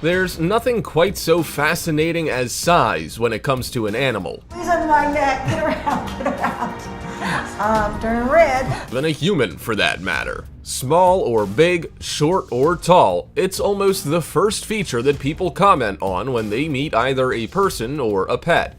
There's nothing quite so fascinating as size when it comes to an animal. He's on my neck. Get around, get around. Turn red. Than a human, for that matter. Small or big, short or tall, it's almost the first feature that people comment on when they meet either a person or a pet.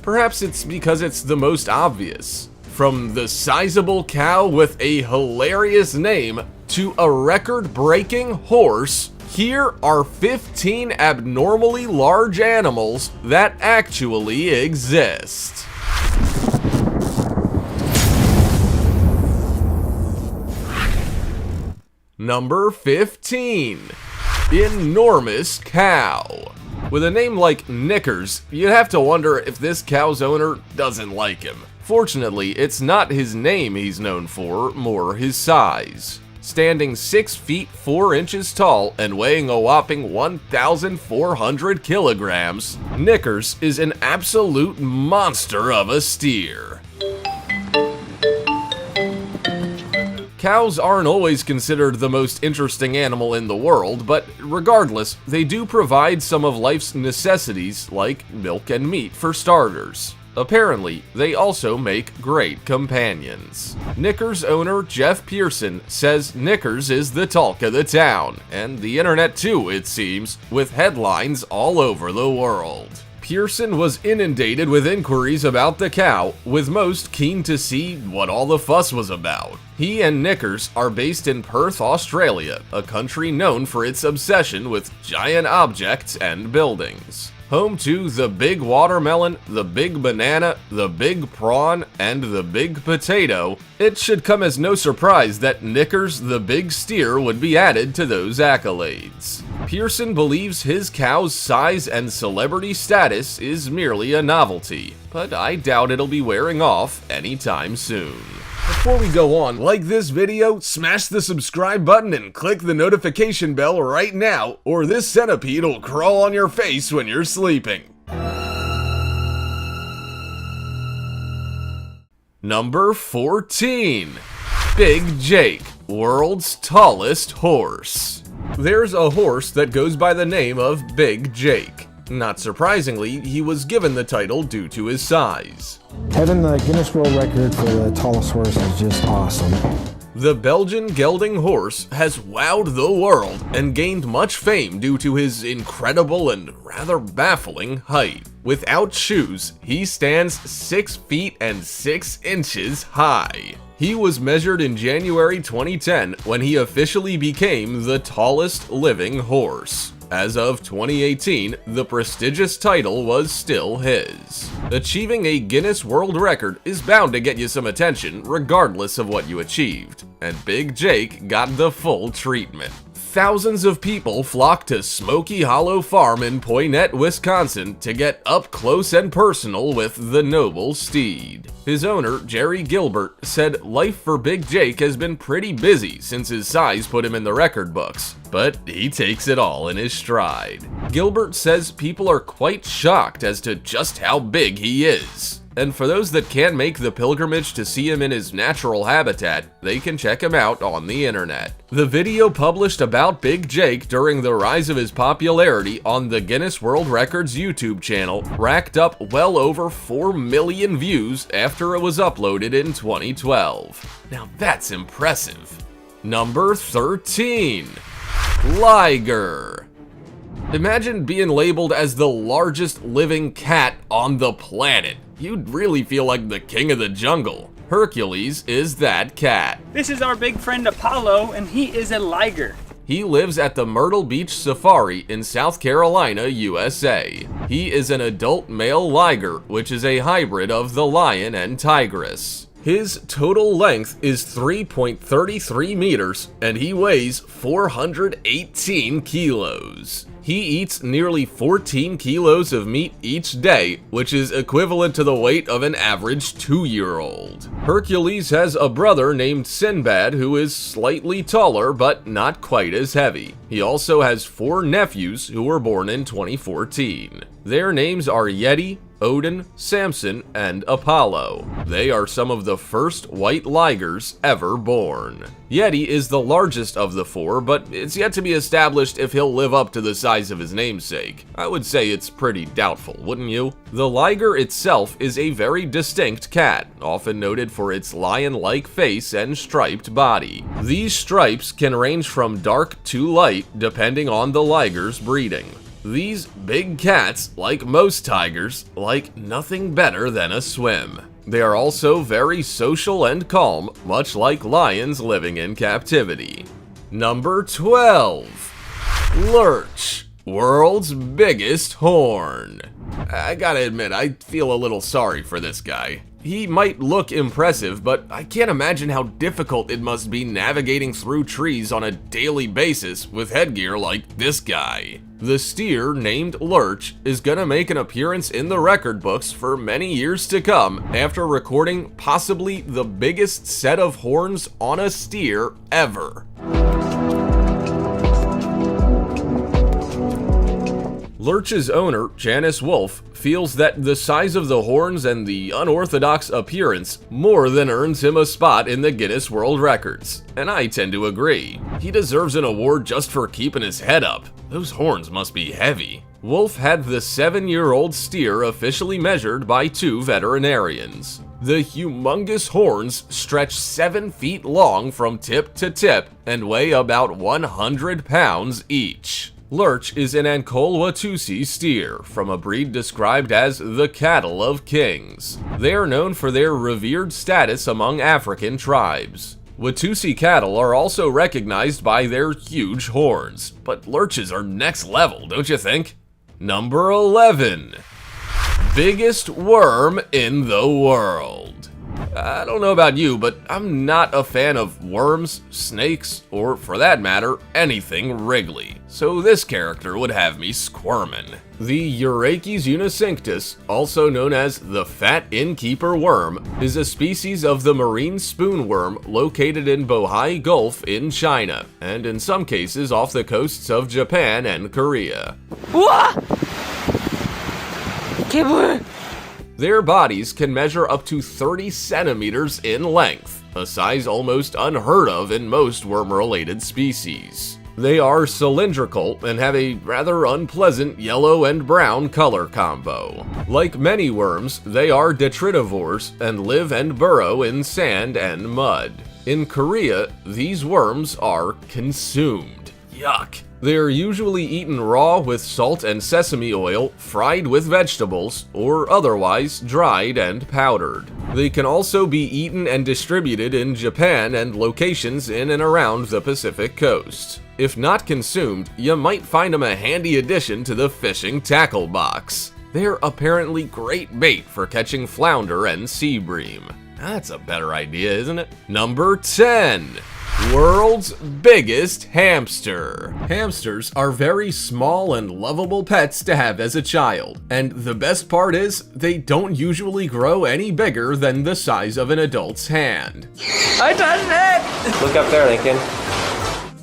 Perhaps it's because it's the most obvious. From the sizable cow with a hilarious name to a record-breaking horse, here are 15 abnormally large animals that actually exist. Number 15. Enormous cow. With a name like Knickers, you'd have to wonder if this cow's owner doesn't like him. Fortunately, it's not his name he's known for, more his size. Standing 6 feet 4 inches tall and weighing a whopping 1,400 kilograms, Knickers is an absolute monster of a steer. Cows aren't always considered the most interesting animal in the world, but regardless, they do provide some of life's necessities like milk and meat for starters. Apparently, they also make great companions. Knickers owner Jeff Pearson says Knickers is the talk of the town, and the internet too, it seems, with headlines all over the world. Pearson was inundated with inquiries about the cow, with most keen to see what all the fuss was about. He and Knickers are based in Perth, Australia, a country known for its obsession with giant objects and buildings. Home to the big watermelon, the big banana, the big prawn, and the big potato, it should come as no surprise that Knickers the big steer would be added to those accolades. Pearson believes his cow's size and celebrity status is merely a novelty, but I doubt it'll be wearing off anytime soon. Before we go on, like this video, smash the subscribe button and click the notification bell right now, or this centipede will crawl on your face when you're sleeping. Number 14. Big Jake, world's tallest horse. There's a horse that goes by the name of Big Jake. Not surprisingly, he was given the title due to his size. Having the Guinness World Record for the tallest horse is just awesome. The Belgian gelding horse has wowed the world and gained much fame due to his incredible and rather baffling height. Without shoes, he stands 6 feet and 6 inches high. He was measured in January 2010 when he officially became the tallest living horse. As of 2018, the prestigious title was still his. Achieving a Guinness World Record is bound to get you some attention regardless of what you achieved, and Big Jake got the full treatment. Thousands of people flocked to Smoky Hollow Farm in Poynette, Wisconsin to get up close and personal with the noble steed. His owner, Jerry Gilbert, said life for Big Jake has been pretty busy since his size put him in the record books, but he takes it all in his stride. Gilbert says people are quite shocked as to just how big he is. And for those that can't make the pilgrimage to see him in his natural habitat, they can check him out on the internet. The video published about Big Jake during the rise of his popularity on the Guinness World Records YouTube channel racked up well over 4 million views after it was uploaded in 2012. Now that's impressive. Number 13. Liger. Imagine being labeled as the largest living cat on the planet. You'd really feel like the king of the jungle. Hercules is that cat. This is our big friend Apollo, and he is a liger. He lives at the Myrtle Beach Safari in South Carolina, USA. He is an adult male liger, which is a hybrid of the lion and tigress. His total length is 3.33 meters, and he weighs 418 kilos. He eats nearly 14 kilos of meat each day, which is equivalent to the weight of an average 2-year-old. Hercules has a brother named Sinbad who is slightly taller but not quite as heavy. He also has 4 nephews who were born in 2014. Their names are Yeti, Odin, Samson, and Apollo. They are some of the first white ligers ever born. Yeti is the largest of the four, but it's yet to be established if he'll live up to the size of his namesake. I would say it's pretty doubtful, wouldn't you? The liger itself is a very distinct cat, often noted for its lion-like face and striped body. These stripes can range from dark to light depending on the liger's breeding. These big cats, like most tigers, like nothing better than a swim. They are also very social and calm, much like lions living in captivity. Number 12. Lurch, world's biggest horn. I gotta admit, I feel a little sorry for this guy. He might look impressive, but I can't imagine how difficult it must be navigating through trees on a daily basis with headgear like this guy. The steer named Lurch is gonna make an appearance in the record books for many years to come after recording possibly the biggest set of horns on a steer ever. Lurch's owner, Janice Wolf, feels that the size of the horns and the unorthodox appearance more than earns him a spot in the Guinness World Records, and I tend to agree. He deserves an award just for keeping his head up. Those horns must be heavy. Wolf had the 7-year-old steer officially measured by 2 veterinarians. The humongous horns stretch 7 feet long from tip to tip and weigh about 100 pounds each. Lurch is an Ankole Watusi steer from a breed described as the cattle of kings. They are known for their revered status among African tribes. Watusi cattle are also recognized by their huge horns, but Lurches are next level, don't you think? Number 11. Biggest worm in the world. I don't know about you, but I'm not a fan of worms, snakes, or for that matter, anything wriggly. So this character would have me squirmin'. The Euryches unicinctus, also known as the fat innkeeper worm, is a species of the marine spoonworm located in Bohai Gulf in China, and in some cases off the coasts of Japan and Korea. Their bodies can measure up to 30 centimeters in length, a size almost unheard of in most worm-related species. They are cylindrical and have a rather unpleasant yellow and brown color combo. Like many worms, they are detritivores and live and burrow in sand and mud. In Korea, these worms are consumed. Yuck. They are usually eaten raw with salt and sesame oil, fried with vegetables, or otherwise dried and powdered. They can also be eaten and distributed in Japan and locations in and around the Pacific coast. If not consumed, you might find them a handy addition to the fishing tackle box. They're apparently great bait for catching flounder and sea bream. That's a better idea, isn't it? Number 10. World's biggest hamster. Hamsters are very small and lovable pets to have as a child, and the best part is they don't usually grow any bigger than the size of an adult's hand. I done it! Look up there, Lincoln.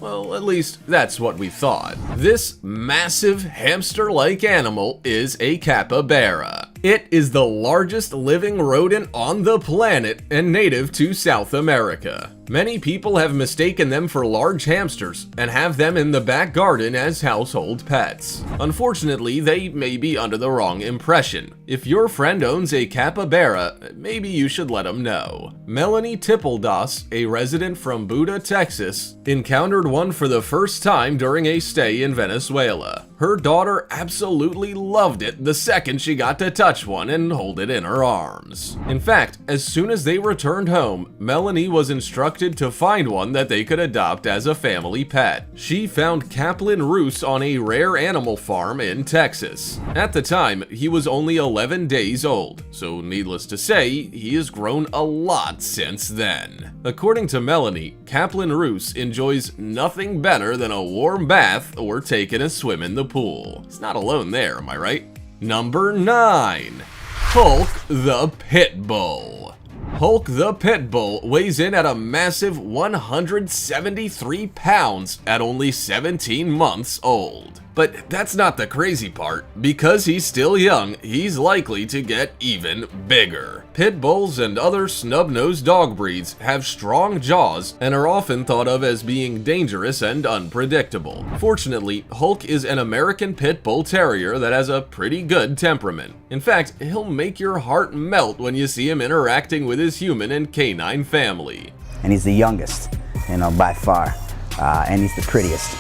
Well, at least that's what we thought. This massive hamster-like animal is a capybara. It is the largest living rodent on the planet and native to South America. Many people have mistaken them for large hamsters and have them in the back garden as household pets. Unfortunately, they may be under the wrong impression. If your friend owns a capybara, maybe you should let him know. Melanie Tippeldas, a resident from Buda, Texas, encountered one for the first time during a stay in Venezuela. Her daughter absolutely loved it the second she got to touch one and hold it in her arms. In fact, as soon as they returned home, Melanie was instructed to find one that they could adopt as a family pet. She found Kaplan Roos on a rare animal farm in Texas. At the time, he was only 11 days old, so needless to say, he has grown a lot since then. According to Melanie, Kaplan Roos enjoys nothing better than a warm bath or taking a swim in the pool. He's not alone there, am I right? Number 9. Hulk the Pit Bull. Hulk the Pit Bull weighs in at a massive 173 pounds at only 17 months old. But that's not the crazy part. Because he's still young, he's likely to get even bigger. Pit bulls and other snub-nosed dog breeds have strong jaws and are often thought of as being dangerous and unpredictable. Fortunately, Hulk is an American Pit Bull Terrier that has a pretty good temperament. In fact, he'll make your heart melt when you see him interacting with his human and canine family. And he's the youngest, by far, and he's the prettiest,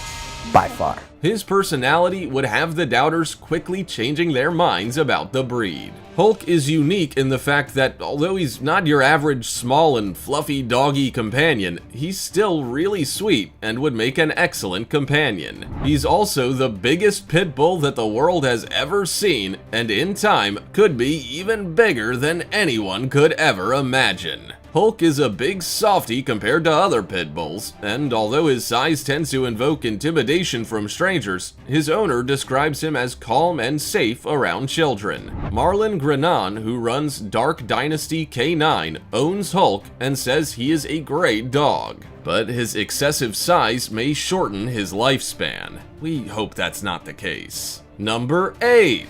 by far. His personality would have the doubters quickly changing their minds about the breed. Hulk is unique in the fact that although he's not your average small and fluffy doggy companion, he's still really sweet and would make an excellent companion. He's also the biggest pit bull that the world has ever seen, and in time could be even bigger than anyone could ever imagine. Hulk is a big softy compared to other pit bulls, and although his size tends to invoke intimidation from strangers, his owner describes him as calm and safe around children. Marlon Grenon, who runs Dark Dynasty K9, owns Hulk and says he is a great dog. But his excessive size may shorten his lifespan. We hope that's not the case. Number 8.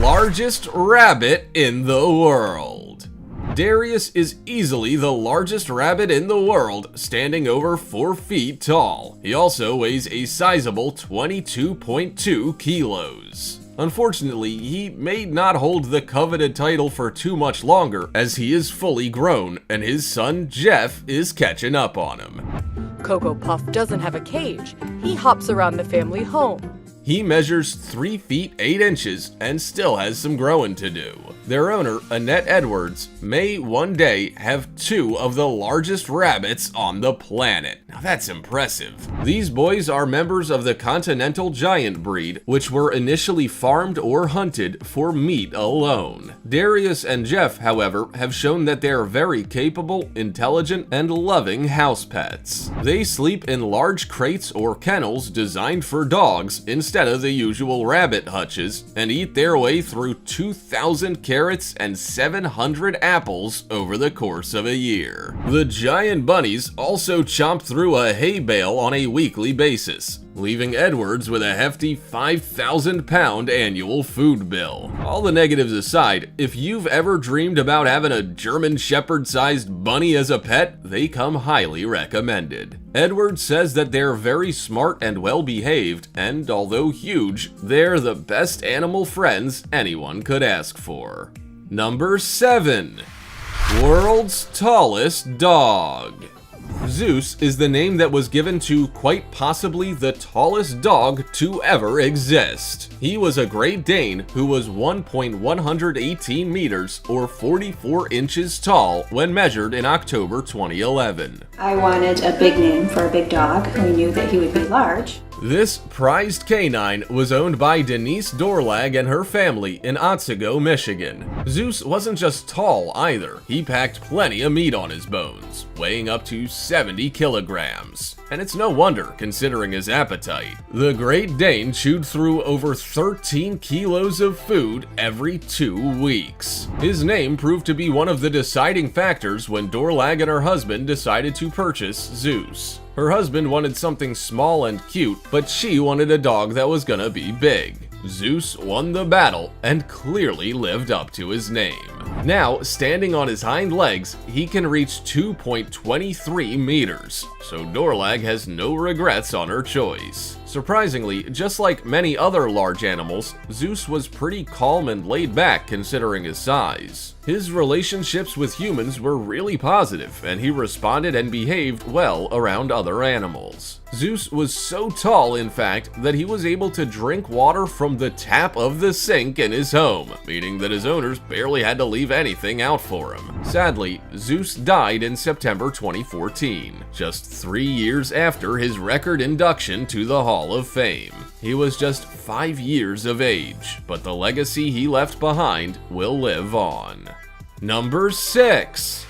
Largest rabbit in the world. Darius is easily the largest rabbit in the world, standing over 4 feet tall. He also weighs a sizable 22.2 kilos. Unfortunately, he may not hold the coveted title for too much longer, as he is fully grown, and his son Jeff is catching up on him. Cocoa Puff doesn't have a cage. He hops around the family home. He measures 3 feet 8 inches and still has some growing to do. Their owner, Annette Edwards, may one day have 2 of the largest rabbits on the planet. Now that's impressive. These boys are members of the Continental Giant breed, which were initially farmed or hunted for meat alone. Darius and Jeff, however, have shown that they are very capable, intelligent, and loving house pets. They sleep in large crates or kennels designed for dogs instead of the usual rabbit hutches, and eat their way through 2,000 carrots and 700 apples over the course of a year. The giant bunnies also chomp through a hay bale on a weekly basis, leaving Edwards with a hefty 5,000-pound annual food bill. All the negatives aside, if you've ever dreamed about having a German Shepherd-sized bunny as a pet, they come highly recommended. Edwards says that they're very smart and well-behaved, and although huge, they're the best animal friends anyone could ask for. Number 7. World's tallest dog. Zeus is the name that was given to quite possibly the tallest dog to ever exist. He was a Great Dane who was 1.118 meters or 44 inches tall when measured in October 2011. I wanted a big name for a big dog. We knew that he would be large. This prized canine was owned by Denise Dorlag and her family in Otsego, Michigan. Zeus wasn't just tall either. He packed plenty of meat on his bones, weighing up to 70 kilograms. And it's no wonder, considering his appetite. The Great Dane chewed through over 13 kilos of food every 2 weeks. His name proved to be one of the deciding factors when Dorlag and her husband decided to purchase Zeus. Her husband wanted something small and cute, but she wanted a dog that was gonna be big. Zeus won the battle and clearly lived up to his name. Now, standing on his hind legs, he can reach 2.23 meters, so Dorlag has no regrets on her choice. Surprisingly, just like many other large animals, Zeus was pretty calm and laid back considering his size. His relationships with humans were really positive, and he responded and behaved well around other animals. Zeus was so tall, in fact, that he was able to drink water from the tap of the sink in his home, meaning that his owners barely had to leave anything out for him. Sadly, Zeus died in September 2014, just 3 years after his record induction to the Hall of Fame. He was just 5 years of age, but the legacy he left behind will live on. Number 6.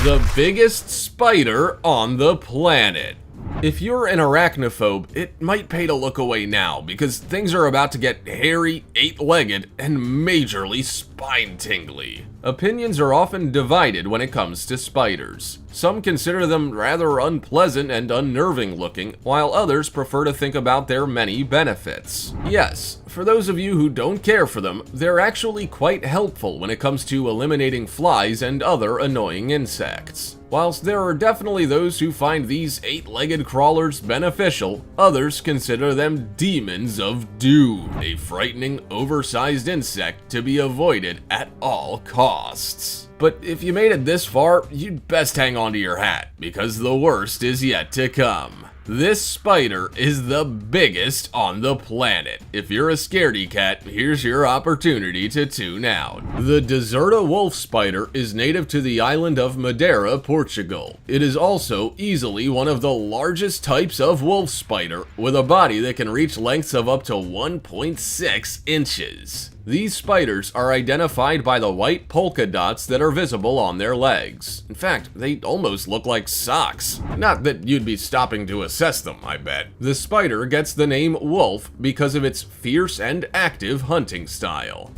The biggest spider on the planet. If you're an arachnophobe, it might pay to look away now because things are about to get hairy, 8-legged, and majorly spiky. spine-tingly. Opinions are often divided when it comes to spiders. Some consider them rather unpleasant and unnerving looking, while others prefer to think about their many benefits. Yes, for those of you who don't care for them, they're actually quite helpful when it comes to eliminating flies and other annoying insects. Whilst there are definitely those who find these 8-legged crawlers beneficial, others consider them demons of doom, a frightening, oversized insect to be avoided at all costs. But if you made it this far, you'd best hang on to your hat, because the worst is yet to come. This spider is the biggest on the planet. If you're a scaredy cat, here's your opportunity to tune out. The Deserta wolf spider is native to the island of Madeira, Portugal. It is also easily one of the largest types of wolf spider, with a body that can reach lengths of up to 1.6 inches. These spiders are identified by the white polka dots that are visible on their legs. In fact, they almost look like socks. Not that you'd be stopping to assess them, I bet. The spider gets the name wolf because of its fierce and active hunting style.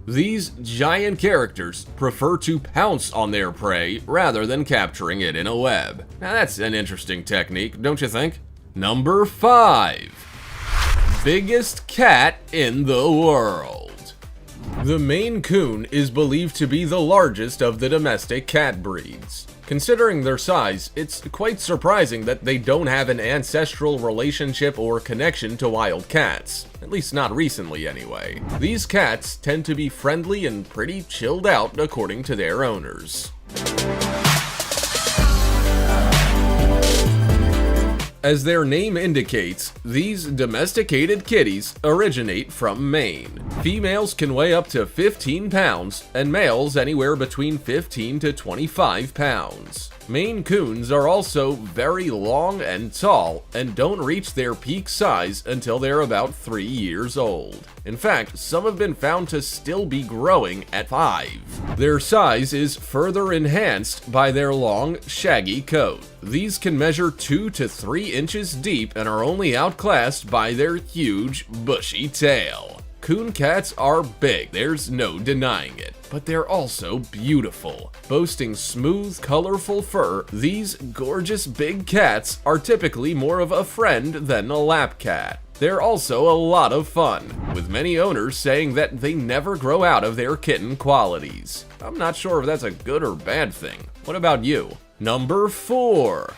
These giant characters prefer to pounce on their prey rather than capturing it in a web. Now that's an interesting technique, don't you think? Number 5. Biggest cat in the world. The Maine Coon is believed to be the largest of the domestic cat breeds. Considering their size, it's quite surprising that they don't have an ancestral relationship or connection to wild cats, at least not recently anyway. These cats tend to be friendly and pretty chilled out according to their owners. As their name indicates, these domesticated kitties originate from Maine. Females can weigh up to 15 pounds, and males anywhere between 15 to 25 pounds. Maine Coons are also very long and tall, and don't reach their peak size until they're about 3 years old. In fact, some have been found to still be growing at 5. Their size is further enhanced by their long, shaggy coat. These can measure 2 to 3 inches deep and are only outclassed by their huge, bushy tail. Coon cats are big, there's no denying it, but they're also beautiful. Boasting smooth, colorful fur, these gorgeous big cats are typically more of a friend than a lap cat. They're also a lot of fun, with many owners saying that they never grow out of their kitten qualities. I'm not sure if that's a good or bad thing. What about you? Number 4.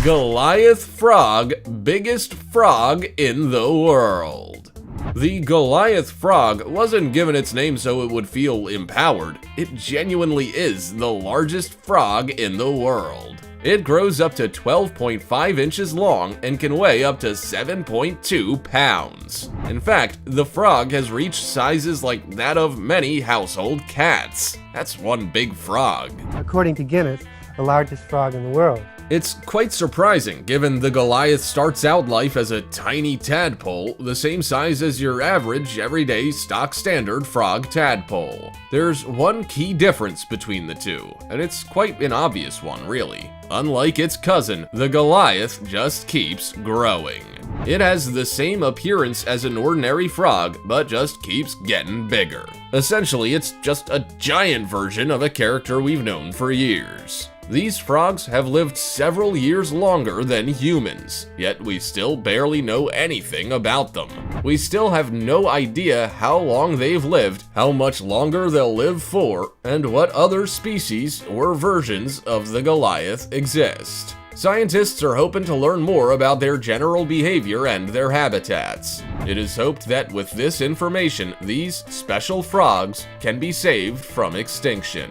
Goliath frog, biggest frog in the world. The Goliath frog wasn't given its name so it would feel empowered. It genuinely is the largest frog in the world. It grows up to 12.5 inches long and can weigh up to 7.2 pounds. In fact, the frog has reached sizes like that of many household cats. That's one big frog. According to Guinness, the largest frog in the world. It's quite surprising, given the Goliath starts out life as a tiny tadpole, the same size as your average, everyday, stock standard frog tadpole. There's one key difference between the two, and it's quite an obvious one, really. Unlike its cousin, the Goliath just keeps growing. It has the same appearance as an ordinary frog, but just keeps getting bigger. Essentially, it's just a giant version of a character we've known for years. These frogs have lived several years longer than humans, yet we still barely know anything about them. We still have no idea how long they've lived, how much longer they'll live for, and what other species or versions of the Goliath exist. Scientists are hoping to learn more about their general behavior and their habitats. It is hoped that with this information, these special frogs can be saved from extinction.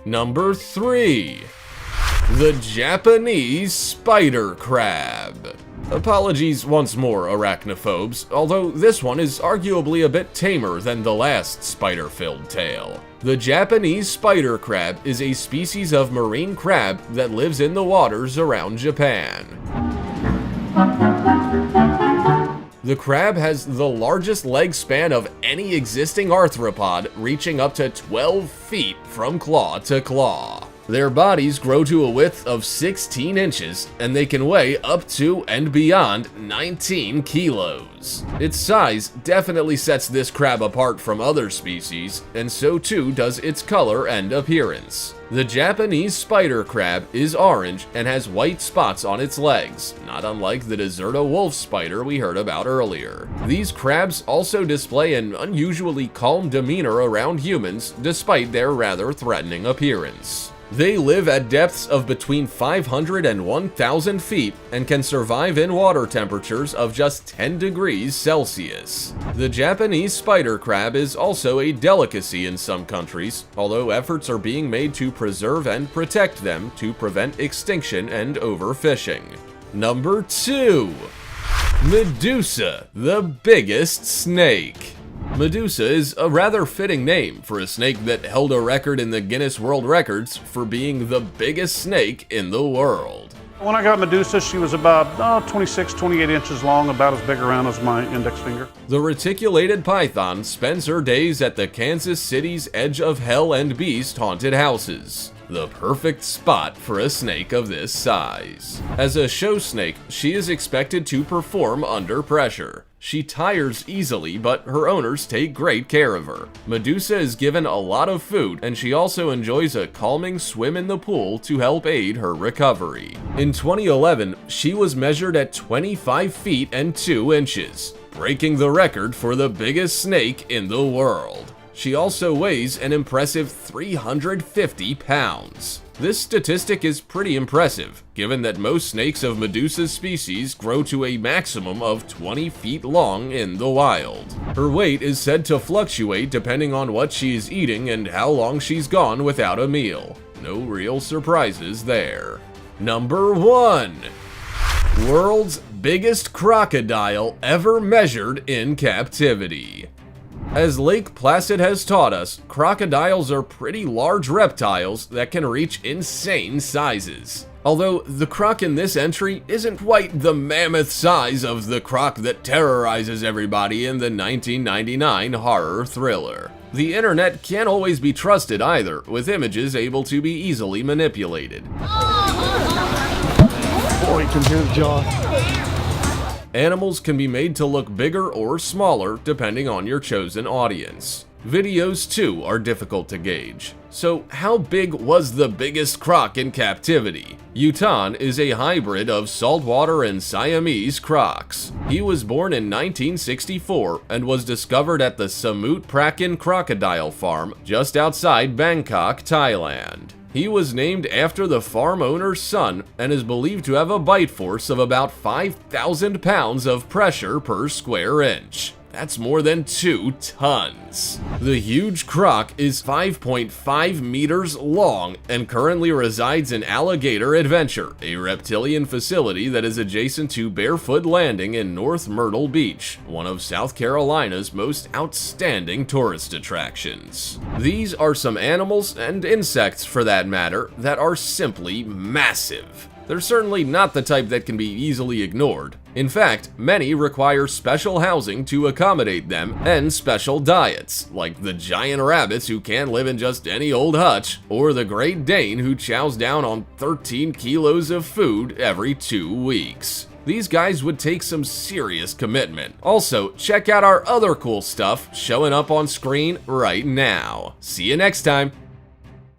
Number 3. The Japanese spider crab. Apologies once more, arachnophobes, although this one is arguably a bit tamer than the last spider-filled tale. The Japanese spider crab is a species of marine crab that lives in the waters around Japan. The crab has the largest leg span of any existing arthropod, reaching up to 12 feet from claw to claw. Their bodies grow to a width of 16 inches, and they can weigh up to and beyond 19 kilos. Its size definitely sets this crab apart from other species, and so too does its color and appearance. The Japanese spider crab is orange and has white spots on its legs, not unlike the deserta wolf spider we heard about earlier. These crabs also display an unusually calm demeanor around humans, despite their rather threatening appearance. They live at depths of between 500 and 1,000 feet and can survive in water temperatures of just 10 degrees Celsius. The Japanese spider crab is also a delicacy in some countries, although efforts are being made to preserve and protect them to prevent extinction and overfishing. Number 2. Medusa, the biggest snake. Medusa is a rather fitting name for a snake that held a record in the Guinness World Records for being the biggest snake in the world. When I got Medusa, she was about 26, 28 inches long, about as big around as my index finger. The reticulated python spends her days at the Kansas City's Edge of Hell and Beast haunted houses. The perfect spot for a snake of this size. As a show snake, she is expected to perform under pressure. She tires easily, but her owners take great care of her. Medusa is given a lot of food, and she also enjoys a calming swim in the pool to help aid her recovery. In 2011, she was measured at 25 feet and 2 inches, breaking the record for the biggest snake in the world. She also weighs an impressive 350 pounds. This statistic is pretty impressive, given that most snakes of Medusa's species grow to a maximum of 20 feet long in the wild. Her weight is said to fluctuate depending on what she is eating and how long she's gone without a meal. No real surprises there. Number 1. World's biggest crocodile ever measured in captivity. As Lake Placid has taught us, crocodiles are pretty large reptiles that can reach insane sizes. Although the croc in this entry isn't quite the mammoth size of the croc that terrorizes everybody in the 1999 horror thriller. The internet can't always be trusted either, with images able to be easily manipulated. Oh, you can hear the jaw. Animals can be made to look bigger or smaller depending on your chosen audience. Videos too are difficult to gauge. So how big was the biggest croc in captivity? Yutan is a hybrid of saltwater and Siamese crocs. He was born in 1964 and was discovered at the Samut Prakan Crocodile Farm just outside Bangkok, Thailand. He was named after the farm owner's son and is believed to have a bite force of about 5,000 pounds of pressure per square inch. That's more than 2 tons. The huge croc is 5.5 meters long and currently resides in Alligator Adventure, a reptilian facility that is adjacent to Barefoot Landing in North Myrtle Beach, one of South Carolina's most outstanding tourist attractions. These are some animals, and insects for that matter, that are simply massive. They're certainly not the type that can be easily ignored. In fact, many require special housing to accommodate them and special diets, like the giant rabbits who can't live in just any old hutch, or the Great Dane who chows down on 13 kilos of food every 2 weeks. These guys would take some serious commitment. Also, check out our other cool stuff showing up on screen right now. See you next time!